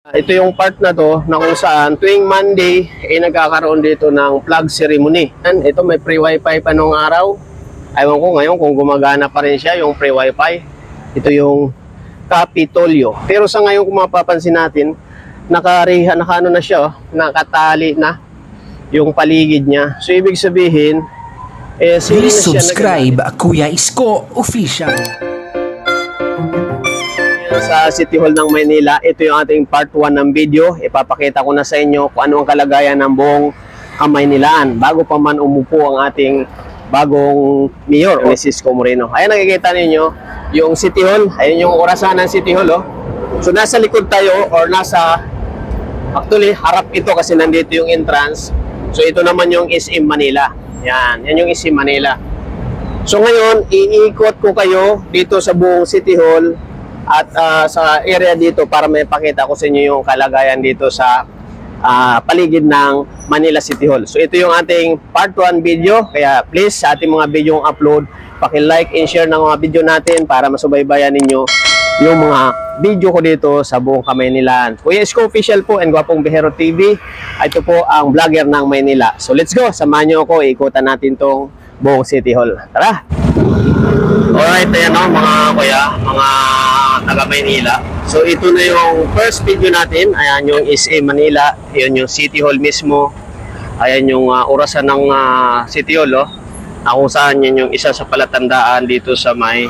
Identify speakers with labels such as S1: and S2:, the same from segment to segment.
S1: Ito yung part na to na kung saan tuwing Monday ay nagkakaroon dito ng flag ceremony. And ito may free wifi pa nung araw. Ewan ko ngayon kung gumagana pa rin siya yung free wifi. Ito yung Capitolio. Pero sa ngayon kung mapapansin natin, nakano na siya, nakatali na yung paligid niya. So ibig sabihin,
S2: Please subscribe Kuya Isko Official.
S1: Sa City Hall ng Maynila, ito yung ating part 1 ng video. Ipapakita ko na sa inyo kung ano ang kalagayan ng buong Maynilaan bago pa man umupo ang ating bagong mayor, Mrs. Co Moreno. Ayan, nakikita ninyo yung City Hall. Ayan yung orasan ng City Hall. Oh. So nasa likod tayo or actually harap ito kasi nandito yung entrance. So ito naman yung SM Manila. Yan yung SM Manila. So ngayon, iikot ko kayo dito sa buong City Hall at sa area dito para may pakita ko sa inyo yung kalagayan dito sa paligid ng Manila City Hall. So ito yung ating part 1 video, kaya please sa ating mga video upload, paki-like and share ng mga video natin para masubaybayan ninyo yung mga video ko dito sa buong Kamaynilaan. Kuya Isko Official po and Gwapong Bihero TV. Ito po ang vlogger ng Maynila. So let's go, samahan nyo ako, ikutan natin tong buong City Hall. Tara! Alright, ayan o mga kuya, mga taga Maynila. So ito na yung first video natin. Ayan yung SM Manila. Ayan yung City Hall mismo. Ayan yung orasan ng City Hall. Kung saan yun yung isa sa palatandaan dito sa may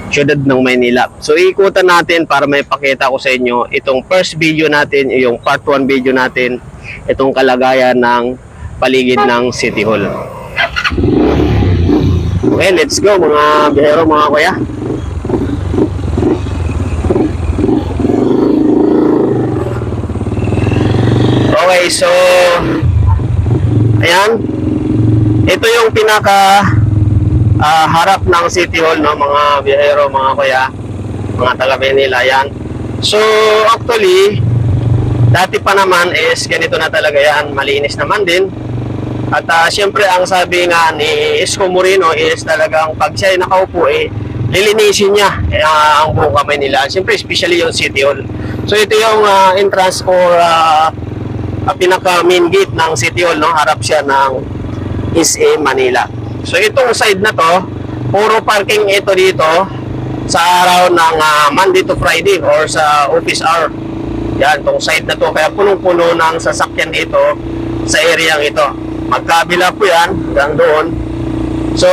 S1: siyudad ng Maynila. So iikutan natin para may pakita ko sa inyo itong first video natin, yung part 1 video natin, itong kalagayan ng paligid ng City Hall. Okay, let's go mga bihero, mga kuya. Okay, so ayan. Ito yung pinaka harap ng City Hall, no, mga bihero, mga kuya, mga taga Maynila yan. So actually, dati pa naman is ganito na talaga yan, malinis naman din. At siyempre ang sabi nga ni Isko Moreno is talagang pag siya nakaupo lilinisin niya ang buong Kamaynilaan. Siyempre especially yung City Hall. So ito yung entrance or pinaka main gate ng City Hall, no? Harap siya ng SM Manila. So itong side na to, puro parking ito dito sa araw ng Monday to Friday or sa office hour. Yan, tong side na to. Kaya punong-puno ng sasakyan dito sa area ito. Magkabila po yan, hanggang doon. So,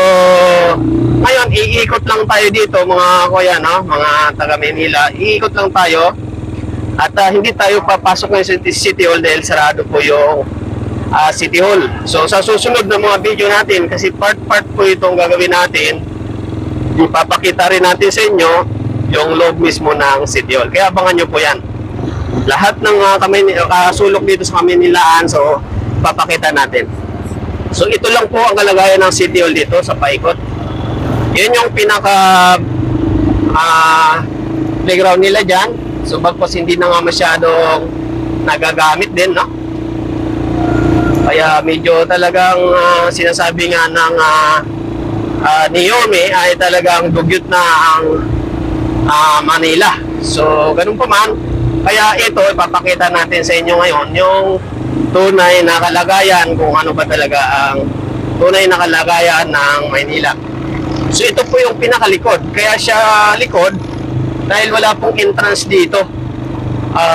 S1: ngayon, iikot lang tayo dito mga kuya, no? Mga taga Maynila. Iikot lang tayo. At hindi tayo papasok ngayon sa City Hall dahil sarado po yung City Hall. So, sa susunod na mga video natin, kasi part-part po itong gagawin natin, ipapakita rin natin sa inyo yung loob mismo ng City Hall. Kaya abangan nyo po yan. Lahat ng sulok dito sa Kamaynilaan, so, papakita natin. So ito lang po ang kalagayan ng City Hall dito sa paikot. Yun yung pinaka playground nila dyan. So bagpos hindi na nga masyadong nagagamit din, no? Kaya medyo talagang sinasabi nga ng ni Yome ay talagang dugyot na ang Manila. So ganun pa man. Kaya ito ipapakita natin sa inyo ngayon yung tunay na kalagayan, kung ano ba talaga ang tunay na kalagayan ng Maynila. So ito po yung pinakalikod. Kaya siya likod dahil wala pong entrance dito.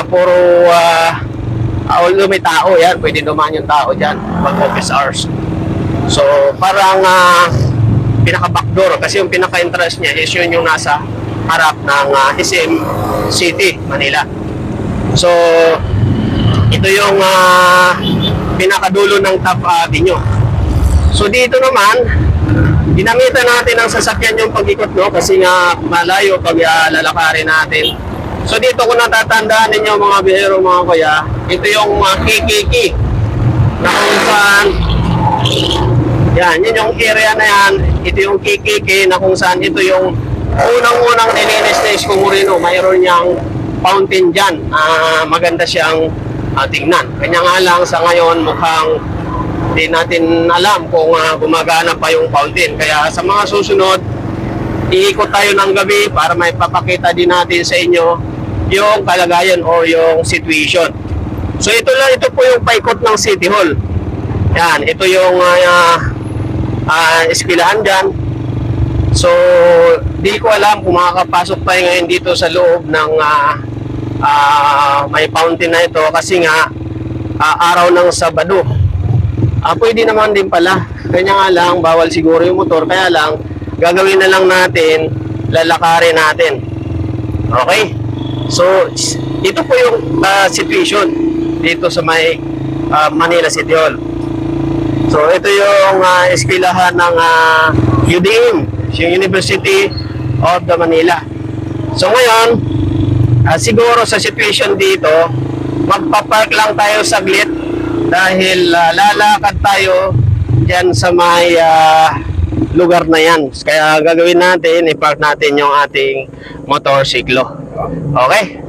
S1: Puro although may tao yan, pwede dumaan yung tao dyan pag office hours. So parang pinaka-backdoor kasi yung pinaka-entrance niya is yun yung nasa harap ng SM City, Manila. So ito yung pinakadulo ng Top Avenue. So dito naman, ginamitan natin ang sasakyan yung pag-ikot, no? Kasi nga malayo pag lalakarin natin. So dito kung natatandaan ninyo mga bihero, mga kuya, ito yung Kikiki na kung saan yan, yun yung area na yan. Ito yung Kikiki na kung saan ito yung unang-unang nilinis na Isko Moreno. Mayroon niyang fountain dyan. Maganda siyang tingnan. Kanya nga lang sa ngayon mukhang hindi natin alam kung gumagana pa yung fountain. Kaya sa mga susunod, iikot tayo ng gabi para may papakita din natin sa inyo yung kalagayan o yung situation. So ito po yung paikot ng City Hall. Yan, ito yung eskwelahan dyan. So di ko alam kung makakapasok tayo ngayon dito sa loob ng may fountain na ito kasi nga araw ng Sabado. Pwede naman din pala. Kanya nga lang, bawal siguro yung motor. Kaya lang, gagawin na lang natin, lalakarin natin. Okay? So, ito po yung situation dito sa may Manila City Hall. So, ito yung eskwelahan ng UDM, yung University of the Manila. So, ngayon, siguro sa situation dito, magpapark lang tayo saglit dahil lalakad tayo dyan sa may lugar na yan. Kaya gagawin natin, i-park natin yung ating motorsiklo. Okay?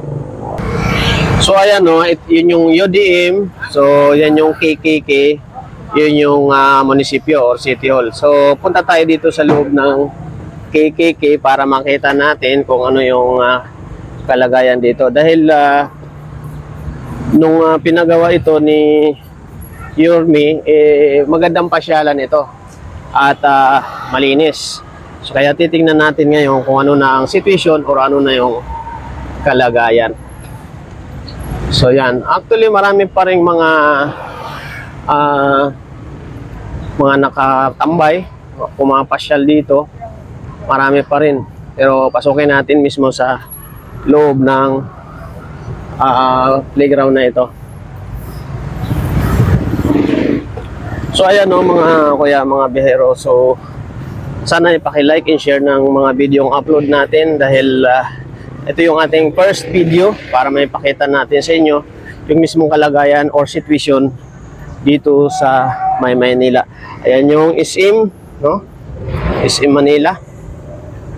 S1: So ayan o, yun yung UDM. So yan yung KKK. Yun yung munisipyo or City Hall. So punta tayo dito sa loob ng KKK para makita natin kung ano yung kalagayan dito. Dahil nung pinagawa ito ni Yorme, magandang pasyalan ito at malinis. So kaya titingnan natin ngayon kung ano na ang situation or ano na yung kalagayan. So yan, actually marami pa ring mga nakatambay, pumapasyal dito. Marami pa rin. Pero pasukin natin mismo sa loob ng playground na ito. So ayan o mga kuya, mga bihero. So sana ipaki-like and share ng mga video yung upload natin dahil ito yung ating first video para may pakita natin sa inyo yung mismong kalagayan or situation dito sa may Manila. Ayan yung SM, no? SM Manila.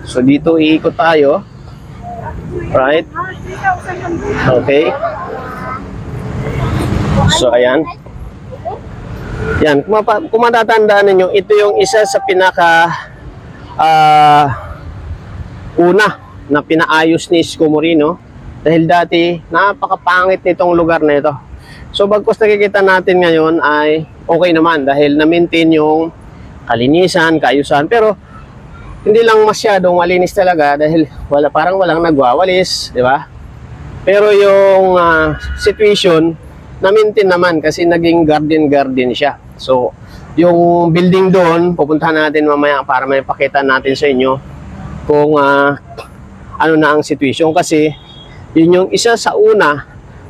S1: So dito iikot tayo. Right? Okay. So ayan. Yan, kung matatandaan ninyo, ito yung isa sa pinaka una na pinaayos ni Isko Moreno dahil dati napakapangit nitong lugar na ito. So bagkus nakikita natin ngayon ay okay naman dahil na-maintain yung kalinisan, kaayusan, pero hindi lang masyadong malinis talaga dahil parang walang nagwawalis, di ba? Pero yung situation na-maintain naman kasi naging garden siya. So, yung building doon, pupuntahan natin mamaya para may pakita natin sa inyo kung ano na ang situation. Kasi, yun yung isa sa una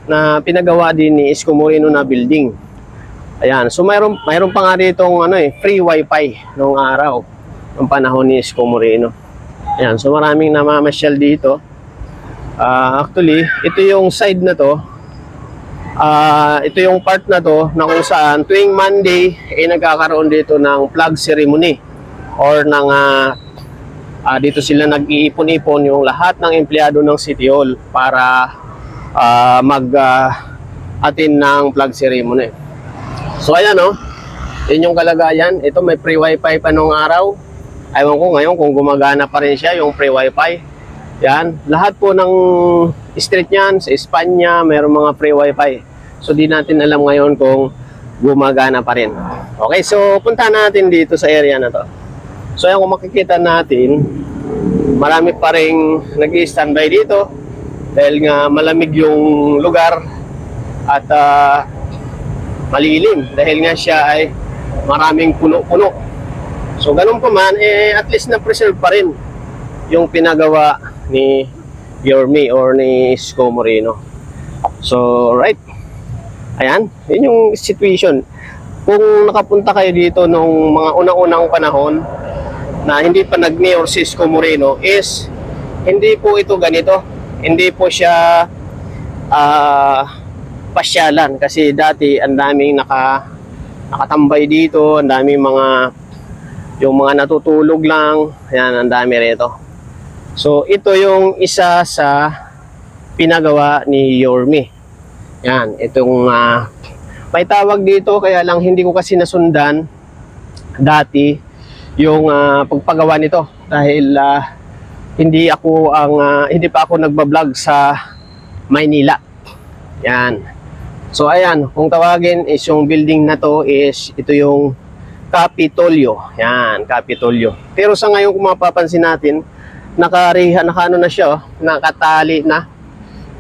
S1: na pinagawa din ni Isko Moreno na building. Ayan. So, mayroon pa nga ditong free wifi noong araw, ng panahon ni Isko Moreno. Ayan. So, maraming namamasyal dito. Actually, ito yung side na to. Ito yung part na to na kung saan tuwing Monday nagkakaroon dito ng flag ceremony or ng dito sila nag-iipon-ipon yung lahat ng empleyado ng City Hall para mag-attend ng flag ceremony. So ayan yun yung kalagayan. Ito may free wifi pa nung araw. Ewan ko ngayon kung gumagana pa rin siya yung free wifi. Yan, lahat po ng street niyan sa Espanya mayroong mga free wifi. So di natin alam ngayon kung gumagana pa rin. Okay, so punta natin dito sa area na to. So yan, kung makikita natin, marami pa rin nag-i-standby dito dahil nga malamig yung lugar at malilim dahil nga siya ay maraming puno-puno. So ganun pa man, at least na-preserve pa rin yung pinagawa ni Yorme or ni Isko Moreno. So, right. Ayan, yun yung situation. Kung nakapunta kayo dito nung mga unang-unang panahon na hindi pa nag-mayor si Isko Moreno is hindi po ito ganito. Hindi po siya pasyalan kasi dati ang daming nakatambay dito, ang daming yung mga natutulog lang. Ayan, ang dami rito. So, ito yung isa sa pinagawa ni Yorme. Yan, itong may tawag dito, kaya lang hindi ko kasi nasundan dati yung pagpagawa nito dahil hindi pa ako nagba-vlog sa Maynila. Yan. So ayan, kung tawagin is yung building na to is ito yung Kapitolyo. Yan, Kapitolyo. Pero sa ngayon kung mapapansin natin, nakaano na siya, nakatali na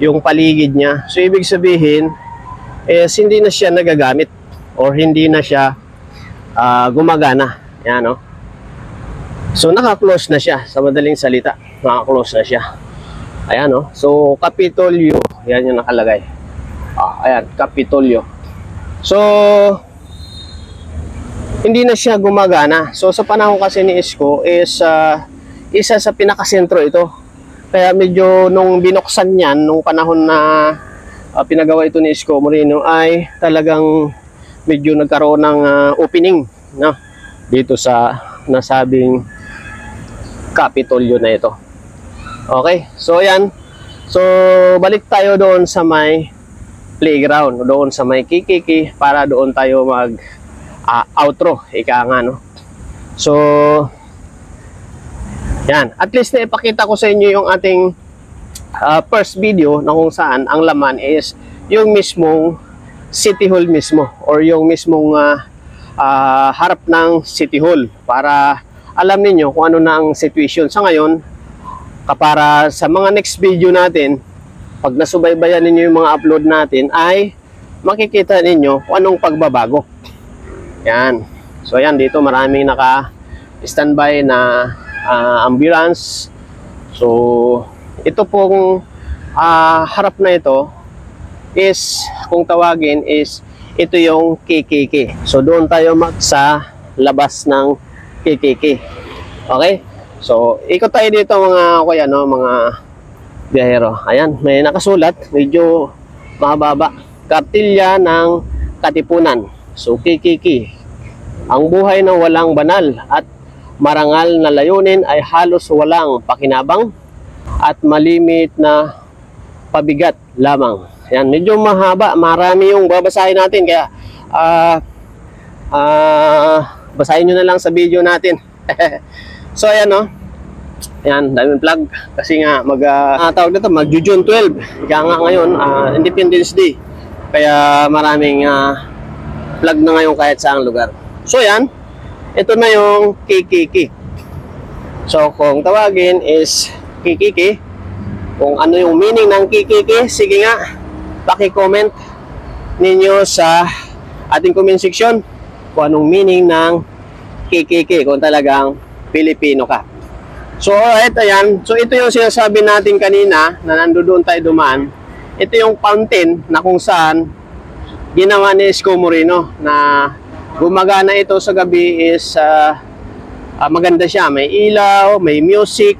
S1: yung paligid niya. So ibig sabihin is hindi na siya nagagamit or hindi na siya gumagana. Yan, no? So naka-close na siya, sa madaling salita. Naka-close na siya. Ayan, no? So Kapitolyo, yan yung nakalagay. Ayan, Kapitolyo. So hindi na siya gumagana. So sa panahon kasi ni Isko is isa sa pinakasentro ito. Kaya medyo nung binuksan niyan, nung panahon na pinagawa ito ni Isko Moreno, ay talagang medyo nagkaroon ng opening, no? Dito sa nasabing Kapitolyo na ito. Okay, so yan. So balik tayo doon sa may playground, doon sa may kikiki, para doon tayo mag outro, ika nga, no? So yan, at least na ipakita ko sa inyo yung ating first video na kung saan ang laman is yung mismong City Hall mismo, or yung mismong harap ng City Hall, para alam niyo kung ano na ang situation sa ngayon. Para sa mga next video natin, pag nasubaybayan ninyo yung mga upload natin, ay makikita ninyo kung anong pagbabago. Yan. So yan, dito maraming naka-standby na ambulance. So ito pong harap na ito is, kung tawagin is, ito yung KKK. So doon tayo sa labas ng KKK. Okay? So ikot tayo dito mga kuya, no, mga biyahero. Ayan, may nakasulat, medyo mababa. Kartilya ng Katipunan. So KKK. Ang buhay na walang banal at marangal na layunin ay halos walang pakinabang at malimit na pabigat lamang. Yan, medyo mahaba, marami yung babasahin natin, kaya basahin nyo na lang sa video natin. So ayan, no, yan, daming plug kasi nga tawag na ito, mag-June 12, kaya nga ngayon Independence Day, kaya maraming plug na ngayon kahit saang lugar. So yan, ito na yung KKK. So kung tawagin is KKK, kung ano yung meaning ng KKK, sige nga, paki-comment ninyo sa ating comment section kung anong meaning ng KKK, kung talagang Pilipino ka. So alright, ayan. So ito yung sinasabi natin kanina na nandoon tayo dumaan. Ito yung fountain na kung saan ginawa ni Isko Moreno, na gumagana ito sa gabi is maganda siya. May ilaw, may music,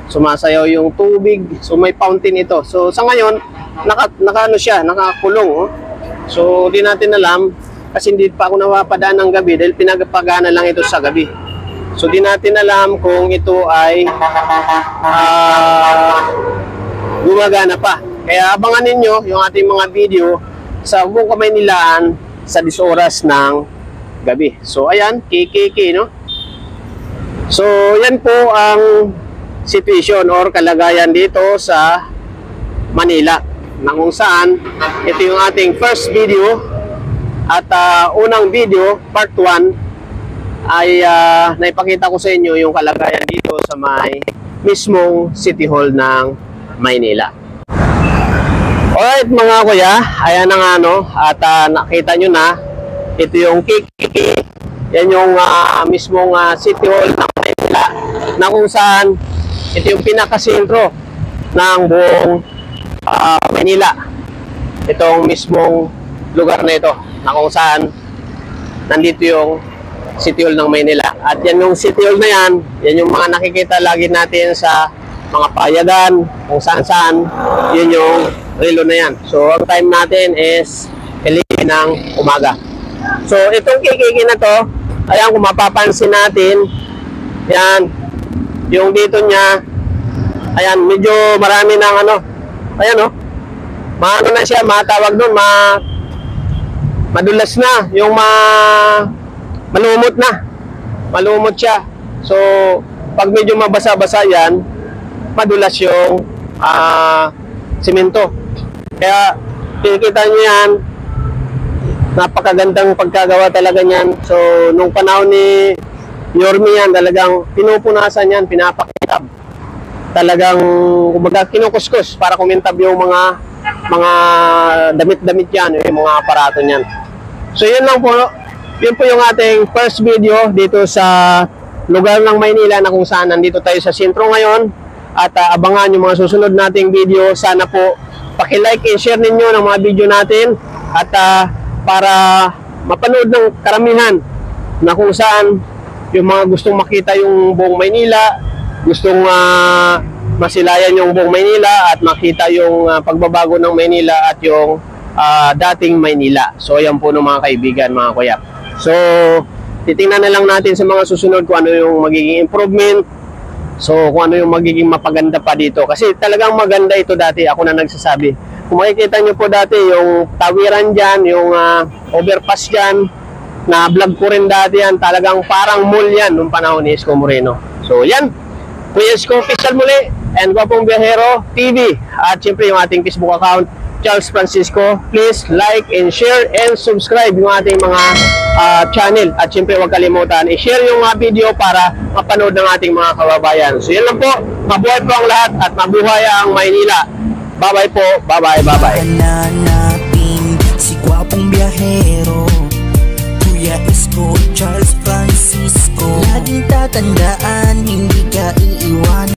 S1: sumasayaw yung tubig. So may fountain ito. So sa ngayon, nakaano siya, nakakulong. Oh. So di natin alam kasi hindi pa ako napapadaan ng gabi dahil pinagpagana lang ito sa gabi. So di natin alam kung ito ay gumagana pa. Kaya abangan ninyo yung ating mga video sa buong Kamaynilaan sa 10 oras ng gabi. So ayan, KKK, no? So yan po ang situation or kalagayan dito sa Manila, na kung saan ito yung ating first video at unang video, part 1, ay naipakita ko sa inyo yung kalagayan dito sa may mismong City Hall ng Maynila. Alright mga kuya, ayan na nga, no, at nakita nyo na, ito yung KKK, yan yung mismong City Hall ng Maynila, na kung saan ito yung pinakasentro ng buong Maynila. Itong mismong lugar na ito, na kung saan nandito yung City Hall ng Maynila. At yan yung City Hall na yan, yan yung mga nakikita lagi natin sa mga payagan, kung saan-saan, yun yung relo na yan. So ang time natin is 11 ng umaga. So itong KKK na to, ayan, kung mapapansin natin, yan, yung dito niya, ayan, medyo marami ng ano, ayan, no, maano na siya, matawag doon, madulas na, yung malumot na, malumot siya. So pag medyo mabasa-basa yan, madulas yung simento. Kaya kikita nyo yan, napakagandang pagkagawa talaga niyan. So nung panahon ni Yorme yan, talagang pinupunasan yan, pinapakitab. Talagang kumbaga kinukuskus para kumintab yung mga damit-damit yan, yung mga aparato niyan. So yun lang po, yun po yung ating first video dito sa lugar ng Maynila na kung saan nandito tayo sa sentro ngayon. At abangan yung mga susunod nating video. Sana po paki-like and share ninyo ng mga video natin at para mapanood ng karamihan na kung saan yung mga gustong makita yung buong Maynila, gustong masilayan yung buong Maynila at makita yung pagbabago ng Maynila at yung dating Maynila. So ayan po ng mga kaibigan, mga kuya. So titingnan na lang natin sa mga susunod kung ano yung magiging improvement. So kung ano yung magiging mapaganda pa dito. Kasi talagang maganda ito dati, ako na nagsasabi. Kung makikita nyo po dati yung tawiran dyan, yung overpass dyan, na vlog ko rin dati yan, talagang parang mall yan nung panahon ni Isko Moreno. So yan, Kuya Isko Official muli, and Gwapong Biyahero TV. At syempre yung ating Facebook account, Charles Francisco. Please like and share and subscribe yung ating mga channel. At syempre huwag kalimutan i-share yung mga video para mapanood ng ating mga kababayan. So yan lang po, mabuhay po ang lahat at mabuhay ang Maynila. Bye-bye po, bye-bye, bye-bye.
S3: Natin si Gwapong Biyahero, Kuya Isko, Charles Francisco. Laging tatandaan, hindi ka iiwan.